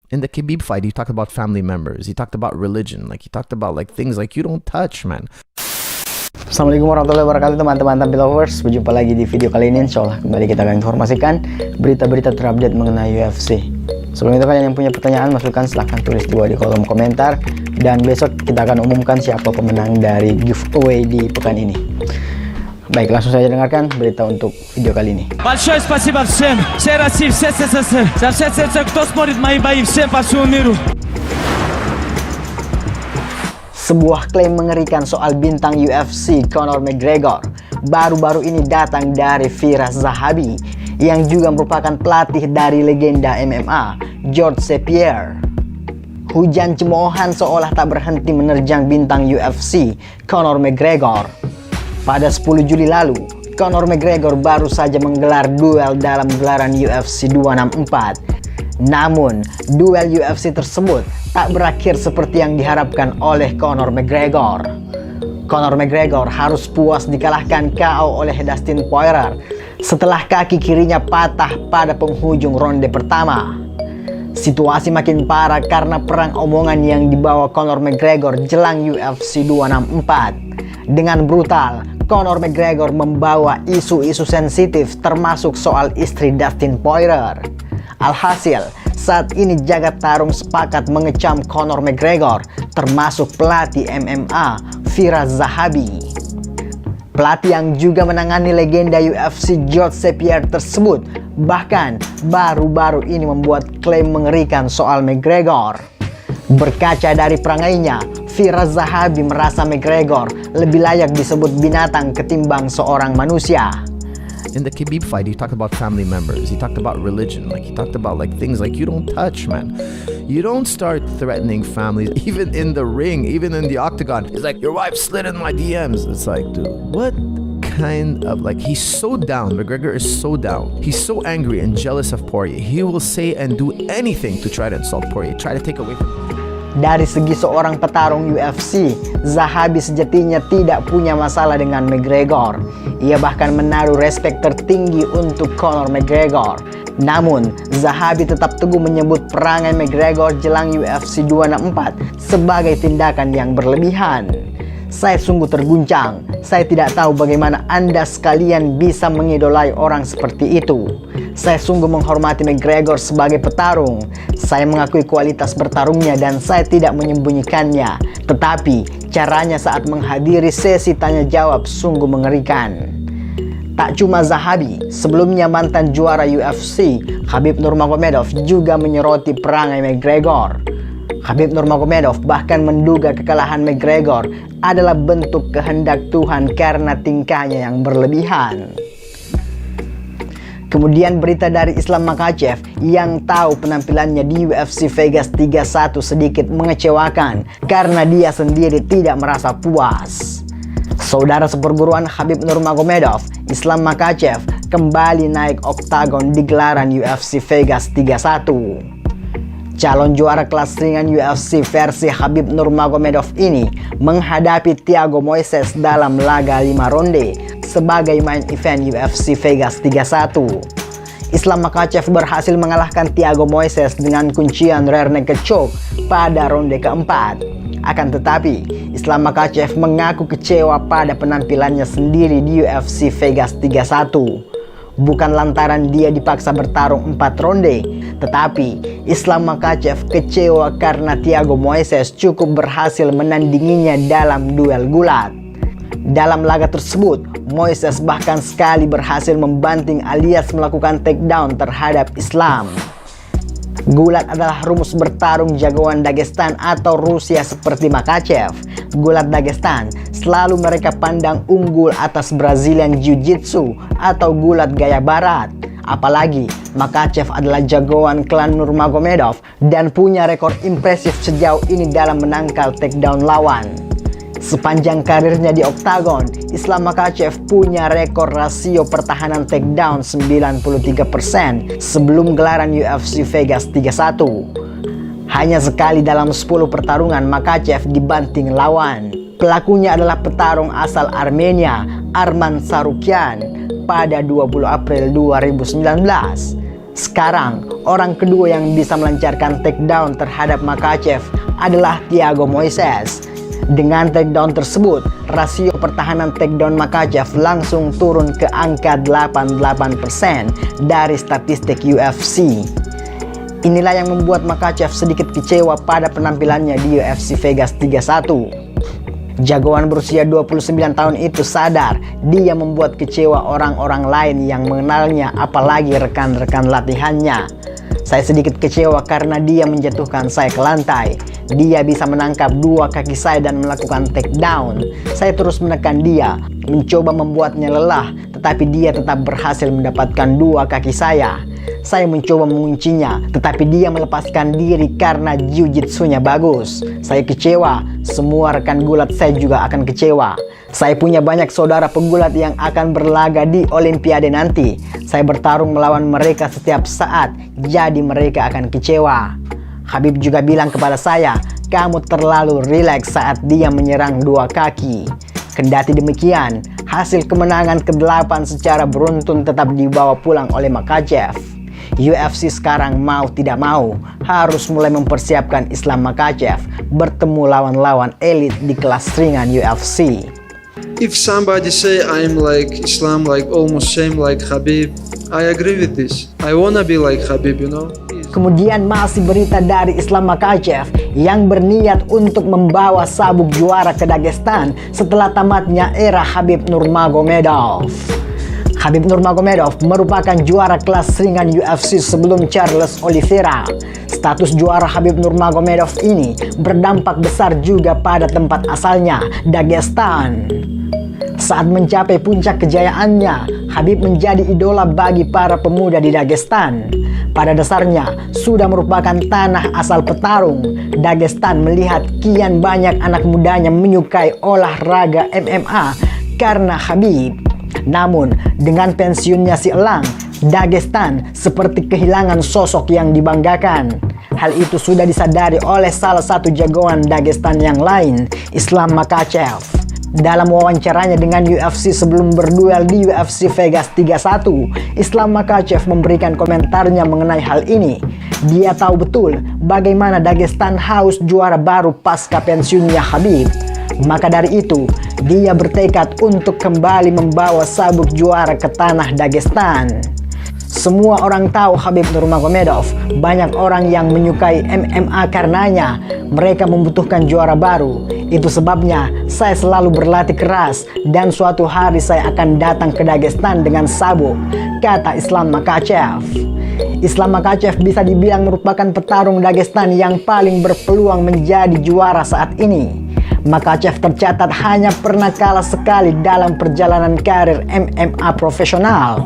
In the Khabib fight, he talked about family members. He talked about religion. Like, he talked about like things like you don't touch, man. Assalamualaikum warahmatullahi wabarakatuh teman-teman Tampi Lovers. Berjumpa lagi di video kali ini. Insyaallah kembali kita akan informasikan berita-berita terupdate mengenai UFC. Sebelum itu, kalian yang punya pertanyaan masukan silahkan tulis di bawah di kolom komentar. Dan besok kita akan umumkan siapa pemenang dari giveaway di pekan ini. Baik, langsung saja dengarkan berita untuk video kali ini. Большое спасибо всем. Все России, все СССР. За все сердца, кто смотрит мои бои, всем по всему миру. Sebuah klaim mengerikan soal bintang UFC Conor McGregor baru-baru ini datang dari Firas Zahabi yang juga merupakan pelatih dari legenda MMA George St. Pierre. Hujan cemoohan seolah tak berhenti menerjang bintang UFC Conor McGregor. Pada 10 Juli lalu, Conor McGregor baru saja menggelar duel dalam gelaran UFC 264. Namun, duel UFC tersebut tak berakhir seperti yang diharapkan oleh Conor McGregor. Conor McGregor harus puas dikalahkan KO oleh Dustin Poirier setelah kaki kirinya patah pada penghujung ronde pertama. Situasi makin parah karena perang omongan yang dibawa Conor McGregor jelang UFC 264. Dengan brutal, Conor McGregor membawa isu-isu sensitif termasuk soal istri Dustin Poirier. Alhasil, saat ini jagat tarung sepakat mengecam Conor McGregor, termasuk pelatih MMA Firas Zahabi. Pelatih yang juga menangani legenda UFC George St. Pierre tersebut bahkan baru-baru ini membuat klaim mengerikan soal McGregor. Berkaca dari perangainya, Firas Zahabi merasa McGregor lebih layak disebut binatang ketimbang seorang manusia. In the Khabib fight, he talked about family members. He talked about religion. Like, he talked about like things like you don't touch, man. You don't start threatening families, even in the ring, even in the octagon. It's like, your wife slid in my DMs. It's like, dude, what kind of, like, he's so down. McGregor is so down. He's so angry and jealous of Poirier. He will say and do anything to try to insult Poirier, try to take away from him. Dari segi seorang petarung UFC, Zahabi sejatinya tidak punya masalah dengan McGregor. Ia bahkan menaruh respek tertinggi untuk Conor McGregor. Namun, Zahabi tetap teguh menyebut perangai McGregor jelang UFC 264 sebagai tindakan yang berlebihan. Saya sungguh terguncang. Saya tidak tahu bagaimana Anda sekalian bisa mengidolai orang seperti itu. Saya sungguh menghormati McGregor sebagai petarung. Saya mengakui kualitas bertarungnya dan saya tidak menyembunyikannya. Tetapi, caranya saat menghadiri sesi tanya jawab sungguh mengerikan. Tak cuma Zahabi, sebelumnya mantan juara UFC, Khabib Nurmagomedov juga menyoroti perangai McGregor. Khabib Nurmagomedov bahkan menduga kekalahan McGregor adalah bentuk kehendak Tuhan karena tingkahnya yang berlebihan. Kemudian berita dari Islam Makhachev yang tahu penampilannya di UFC Vegas 31 sedikit mengecewakan karena dia sendiri tidak merasa puas. Saudara seperguruan Khabib Nurmagomedov, Islam Makhachev, kembali naik oktagon di gelaran UFC Vegas 31. Calon juara kelas ringan UFC versi Khabib Nurmagomedov ini menghadapi Thiago Moises dalam laga 5 ronde sebagai main event UFC Vegas 31. Islam Makhachev berhasil mengalahkan Thiago Moises dengan kuncian rear naked choke pada ronde keempat. Akan tetapi, Islam Makhachev mengaku kecewa pada penampilannya sendiri di UFC Vegas 31. Bukan lantaran dia dipaksa bertarung 4 ronde, tetapi Islam Makhachev kecewa karena Thiago Moises cukup berhasil menandinginya dalam duel gulat. Dalam laga tersebut, Moises bahkan sekali berhasil membanting alias melakukan takedown terhadap Islam. Gulat adalah rumus bertarung jagoan Dagestan atau Rusia seperti Makhachev. Gulat Dagestan selalu mereka pandang unggul atas Brazilian Jiu-Jitsu atau gulat gaya barat. Apalagi Makhachev adalah jagoan klan Nurmagomedov dan punya rekor impresif sejauh ini dalam menangkal takedown lawan. Sepanjang karirnya di oktagon, Islam Makhachev punya rekor rasio pertahanan takedown 93% sebelum gelaran UFC Vegas 31. Hanya sekali dalam 10 pertarungan Makhachev dibanting lawan. Pelakunya adalah petarung asal Armenia, Arman Tsarukyan, pada 20 April 2019. Sekarang, orang kedua yang bisa melancarkan takedown terhadap Makhachev adalah Thiago Moises. Dengan takedown tersebut, rasio pertahanan takedown Makhachev langsung turun ke angka 88% dari statistik UFC. Inilah yang membuat Makhachev sedikit kecewa pada penampilannya di UFC Vegas 31. Jagoan berusia 29 tahun itu sadar dia membuat kecewa orang-orang lain yang mengenalnya, apalagi rekan-rekan latihannya. Saya sedikit kecewa karena dia menjatuhkan saya ke lantai. Dia bisa menangkap dua kaki saya dan melakukan takedown. Saya terus menekan dia, mencoba membuatnya lelah, tetapi dia tetap berhasil mendapatkan dua kaki saya. Saya mencoba menguncinya, tetapi dia melepaskan diri karena jiu-jitsunya bagus. Saya kecewa, semua rekan gulat saya juga akan kecewa. Saya punya banyak saudara pegulat yang akan berlaga di Olimpiade nanti. Saya bertarung melawan mereka setiap saat, jadi mereka akan kecewa. Khabib juga bilang kepada saya, kamu terlalu rileks saat dia menyerang dua kaki. Kendati demikian, hasil kemenangan ke-8 secara beruntun tetap dibawa pulang oleh Makhachev. UFC sekarang mau tidak mau harus mulai mempersiapkan Islam Makhachev bertemu lawan-lawan elit di kelas ringan UFC. If somebody say I'm like Islam, like almost same like Khabib, I agree with this. I wanna be like Khabib, you know. Kemudian masih berita dari Islam Makhachev yang berniat untuk membawa sabuk juara ke Dagestan setelah tamatnya era Khabib Nurmagomedov. Khabib Nurmagomedov merupakan juara kelas ringan UFC sebelum Charles Oliveira. Status juara Khabib Nurmagomedov ini berdampak besar juga pada tempat asalnya, Dagestan. Saat mencapai puncak kejayaannya, Khabib menjadi idola bagi para pemuda di Dagestan. Pada dasarnya, sudah merupakan tanah asal petarung. Dagestan melihat kian banyak anak mudanya menyukai olahraga MMA karena Khabib. Namun, dengan pensiunnya si elang, Dagestan seperti kehilangan sosok yang dibanggakan. Hal itu sudah disadari oleh salah satu jagoan Dagestan yang lain, Islam Makhachev. Dalam wawancaranya dengan UFC sebelum berduel di UFC Vegas 31, Islam Makhachev memberikan komentarnya mengenai hal ini. Dia tahu betul bagaimana Dagestan haus juara baru pasca pensiunnya Khabib. Maka dari itu, dia bertekad untuk kembali membawa sabuk juara ke tanah Dagestan. Semua orang tahu Khabib Nurmagomedov. Banyak orang yang menyukai MMA karenanya. Mereka membutuhkan juara baru. Itu sebabnya saya selalu berlatih keras dan suatu hari saya akan datang ke Dagestan dengan sabuk, kata Islam Makhachev. Islam Makhachev bisa dibilang merupakan petarung Dagestan yang paling berpeluang menjadi juara saat ini. Makhachev tercatat hanya pernah kalah sekali dalam perjalanan karir MMA profesional.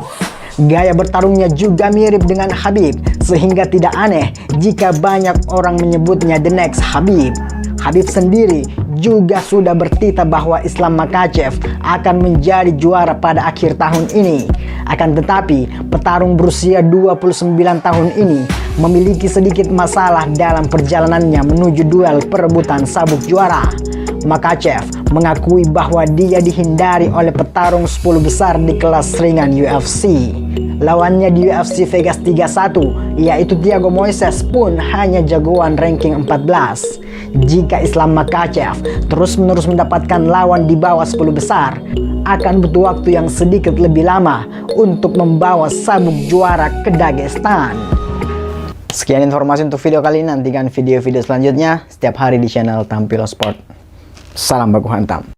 Gaya bertarungnya juga mirip dengan Khabib, sehingga tidak aneh jika banyak orang menyebutnya the next Khabib. Khabib sendiri juga sudah bertita bahwa Islam Makhachev akan menjadi juara pada akhir tahun ini. Akan tetapi, petarung berusia 29 tahun ini memiliki sedikit masalah dalam perjalanannya menuju duel perebutan sabuk juara. Makhachev mengakui bahwa dia dihindari oleh petarung 10 besar di kelas ringan UFC. Lawannya di UFC Vegas 31, yaitu Thiago Moises, pun hanya jagoan ranking 14. Jika Islam Makhachev terus-menerus mendapatkan lawan di bawah 10 besar, akan butuh waktu yang sedikit lebih lama untuk membawa sabuk juara ke Dagestan. Sekian informasi untuk video kali ini. Nantikan video-video selanjutnya setiap hari di channel Tampilo Sport. Salam baku hantam.